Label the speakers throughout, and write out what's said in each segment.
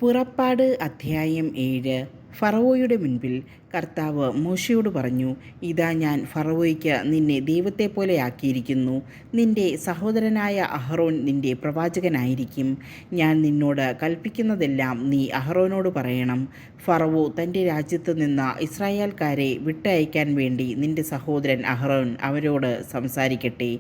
Speaker 1: പുറപ്പാട് അധ്യായം 7. ഫറവോയുടെ മുൻപിൽ കർത്താവ് മോശെയോട് പറഞ്ഞു, ഇതാ ഞാൻ ഫറവോയ്ക്ക് നിന്നെ ദൈവത്തെപ്പോലെ ആക്കിയിരിക്കുന്നു. നിന്റെ സഹോദരനായ അഹറോൻ നിന്റെ പ്രവാചകനായിരിക്കും. ഞാൻ നിന്നോട് കൽപ്പിക്കുന്നതെല്ലാം നീ അഹറോനോട് പറയണം. ഫറവോ തൻ്റെ രാജ്യത്ത് നിന്ന് ഇസ്രായേൽക്കാരെ വിട്ടയക്കാൻ വേണ്ടി നിന്റെ സഹോദരൻ അഹറോൻ അവരോട് സംസാരിക്കട്ടെ.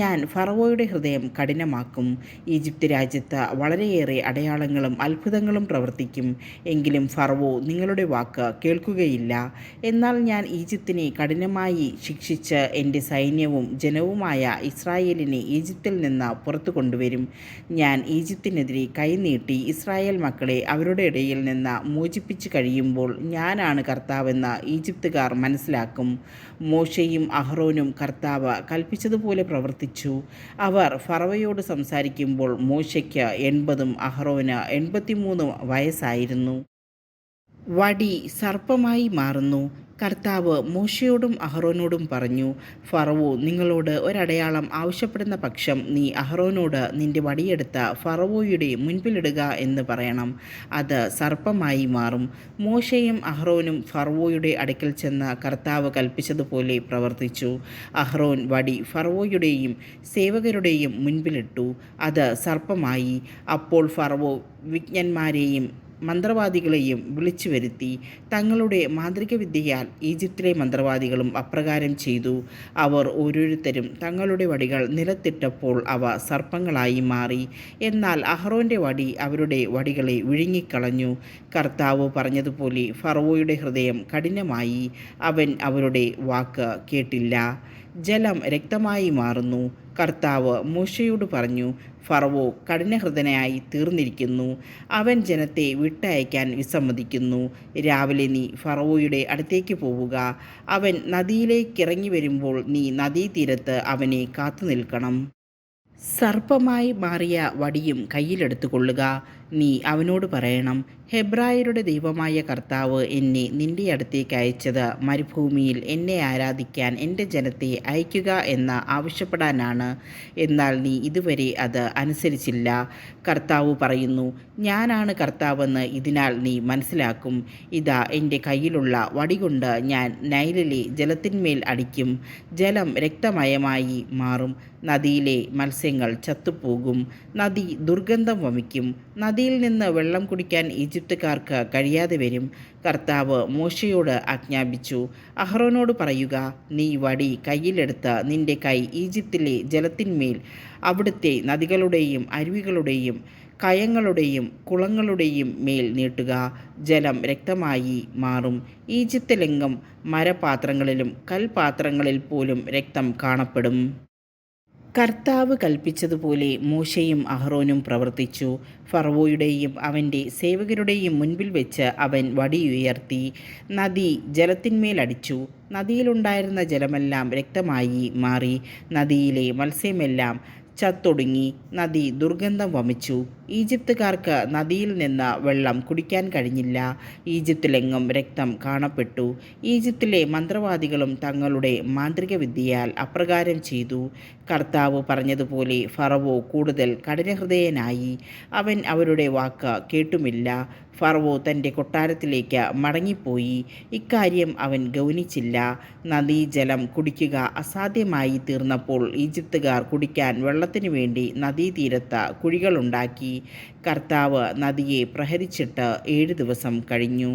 Speaker 1: ഞാൻ ഫറവോയുടെ ഹൃദയം കഠിനമാക്കും. ഈജിപ്ത് രാജ്യത്ത് വളരെയേറെ അടയാളങ്ങളും അത്ഭുതങ്ങളും പ്രവർത്തിക്കും. എങ്കിലും ഫറവോ നിങ്ങളുടെ വാക്ക് കേൾക്കുകയില്ല. എന്നാൽ ഞാൻ ഈജിപ്തിനെ കഠിനമായി ശിക്ഷിച്ച് എൻ്റെ സൈന്യവും ജനവുമായ ഇസ്രായേലിനെ ഈജിപ്തിൽ നിന്ന് പുറത്തു കൊണ്ടുവരും. ഞാൻ ഈജിപ്തിനെതിരെ കൈനീട്ടി ഇസ്രായേൽ മക്കളെ അവരുടെ ഇടയിൽ നിന്ന് മോചിപ്പിച്ചു കഴിയുമ്പോൾ ഞാനാണ് കർത്താവെന്ന് ഈജിപ്തുകാർ മനസ്സിലാക്കും. മോശെയും അഹ്റോനും കർത്താവ് കൽപ്പിച്ചതുപോലെ പ്രവർത്തിച്ചു. അവർ ഫറവയോട് സംസാരിക്കുമ്പോൾ മോശയ്ക്ക് 80 അഹ്റോന് 83 വയസ്സായിരുന്നു. വടി സർപ്പമായി മാറുന്നു. കർത്താവ് മോശയോടും അഹ്റോനോടും പറഞ്ഞു, ഫറവോ നിങ്ങളോട് ഒരടയാളം ആവശ്യപ്പെടുന്ന പക്ഷം നീ അഹ്റോനോട് നിന്റെ വടിയെടുത്ത് ഫറവോയുടെ മുൻപിലിടുക എന്ന് പറയണം. അത് സർപ്പമായി മാറും. മോശയും അഹ്റോനും ഫറവോയുടെ അടുക്കൽ ചെന്ന് കർത്താവ് കൽപ്പിച്ചതുപോലെ പ്രവർത്തിച്ചു. അഹ്റോൻ വടി ഫറവോയുടെയും സേവകരുടെയും മുൻപിലിട്ടു. അത് സർപ്പമായി. അപ്പോൾ ഫറവോ വിജ്ഞന്മാരെയും മന്ത്രവാദികളെയും വിളിച്ചു വരുത്തി. തങ്ങളുടെ മാന്ത്രിക വിദ്യയാൽ ഈജിപ്തിലെ മന്ത്രവാദികളും അപ്രകാരം ചെയ്തു. അവർ ഓരോരുത്തരും തങ്ങളുടെ വടികൾ നിലത്തിട്ടപ്പോൾ അവ സർപ്പങ്ങളായി മാറി. എന്നാൽ അഹ്റോൻ്റെ വടി അവരുടെ വടികളെ വിഴുങ്ങിക്കളഞ്ഞു. കർത്താവ് പറഞ്ഞതുപോലെ ഫറവോയുടെ ഹൃദയം കഠിനമായി. അവൻ അവരുടെ വാക്ക് കേട്ടില്ല. ജലം രക്തമായി മാറുന്നു. കർത്താവ് മോശയോട് പറഞ്ഞു, ഫറവോ കഠിനഹൃദയനായി തീർന്നിരിക്കുന്നു. അവൻ ജനത്തെ വിട്ടയക്കാൻ വിസമ്മതിക്കുന്നു. രാവിലെ നീ ഫറവോയുടെ അടുത്തേക്ക് പോവുക. അവൻ നദിയിലേക്കിറങ്ങി വരുമ്പോൾ നീ നദീതീരത്ത് അവനെ കാത്തു നിൽക്കണം. സർപ്പമായി മാറിയ വടിയും കയ്യിലെടുത്തു കൊള്ളുക. നീ അവനോട് പറയണം, ഹെബ്രായരുടെ ദൈവമായ കർത്താവ് എന്നെ നിന്റെ അടുത്തേക്ക് അയച്ചത് മരുഭൂമിയിൽ എന്നെ ആരാധിക്കാൻ എൻ്റെ ജനത്തെ അയക്കുക എന്ന് ആവശ്യപ്പെടാനാണ്. എന്നാൽ നീ ഇതുവരെ അത് അനുസരിച്ചില്ല. കർത്താവ് പറയുന്നു, ഞാനാണ് കർത്താവെന്ന് ഇതിനാൽ നീ മനസ്സിലാക്കും. ഇതാ എൻ്റെ കയ്യിലുള്ള വടികൊണ്ട് ഞാൻ നൈലിലെ ജലത്തിന്മേൽ അടിക്കും. ജലം രക്തമയമായി മാറും. നദിയിലെ മത്സ്യങ്ങൾ ചത്തുപോകും. നദി ദുർഗന്ധം വമിക്കും. നദിയിൽ നിന്ന് വെള്ളം കുടിക്കാൻ ഈജിപ്തുകാർക്ക് കഴിയാതെ വരും. കർത്താവ് മോശയോട് ആജ്ഞാപിച്ചു, അഹ്റോനോട് പറയുക, നീ വടി കയ്യിലെടുത്ത് നിന്റെ കൈ ഈജിപ്തിലെ ജലത്തിന്മേൽ, അവിടുത്തെ നദികളുടെയും അരുവികളുടെയും കയങ്ങളുടെയും കുളങ്ങളുടെയും മേൽ നീട്ടുക. ജലം രക്തമായി മാറും. ഈജിപ്തിലെങ്ങും മരപാത്രങ്ങളിലും കൽപാത്രങ്ങളിൽ പോലും രക്തം കാണപ്പെടും. കർത്താവ് കൽപ്പിച്ചതുപോലെ മോശയും അഹ്റോനും പ്രവർത്തിച്ചു. ഫറവോയുടെയും അവൻ്റെ സേവകരുടെയും മുൻപിൽ വെച്ച് അവൻ വടിയുയർത്തി. നദി ജലത്തിന്മേലടിച്ചു. നദിയിലുണ്ടായിരുന്ന ജലമെല്ലാം രക്തമായി മാറി. നദിയിലെ മത്സ്യമെല്ലാം ചത്തൊടുങ്ങി. നദി ദുർഗന്ധം വമിച്ചു. ഈജിപ്തുകാർക്ക് നദിയിൽ നിന്ന് വെള്ളം കുടിക്കാൻ കഴിഞ്ഞില്ല. ഈജിപ്തിലെങ്ങും രക്തം കാണപ്പെട്ടു. ഈജിപ്തിലെ മന്ത്രവാദികളും തങ്ങളുടെ മാന്ത്രിക വിദ്യയാൽ അപ്രകാരം ചെയ്തു. കർത്താവ് പറഞ്ഞതുപോലെ ഫറവോ കൂടുതൽ കഠിനഹൃദയനായി. അവൻ അവരുടെ വാക്ക് കേട്ടുമില്ല. ഫറവോ തൻ്റെ കൊട്ടാരത്തിലേക്ക് മടങ്ങിപ്പോയി. ഇക്കാര്യം അവൻ ഗൗനിച്ചില്ല. നദീജലം കുടിക്കുക അസാധ്യമായി തീർന്നപ്പോൾ ഈജിപ്തുകാർ കുടിക്കാൻ വെള്ളത്തിനു വേണ്ടി നദീതീരത്ത് കുഴികളുണ്ടാക്കി. കർത്താവ് നദിയെ പ്രഹരിച്ചിട്ട് 7 ദിവസം കഴിഞ്ഞു.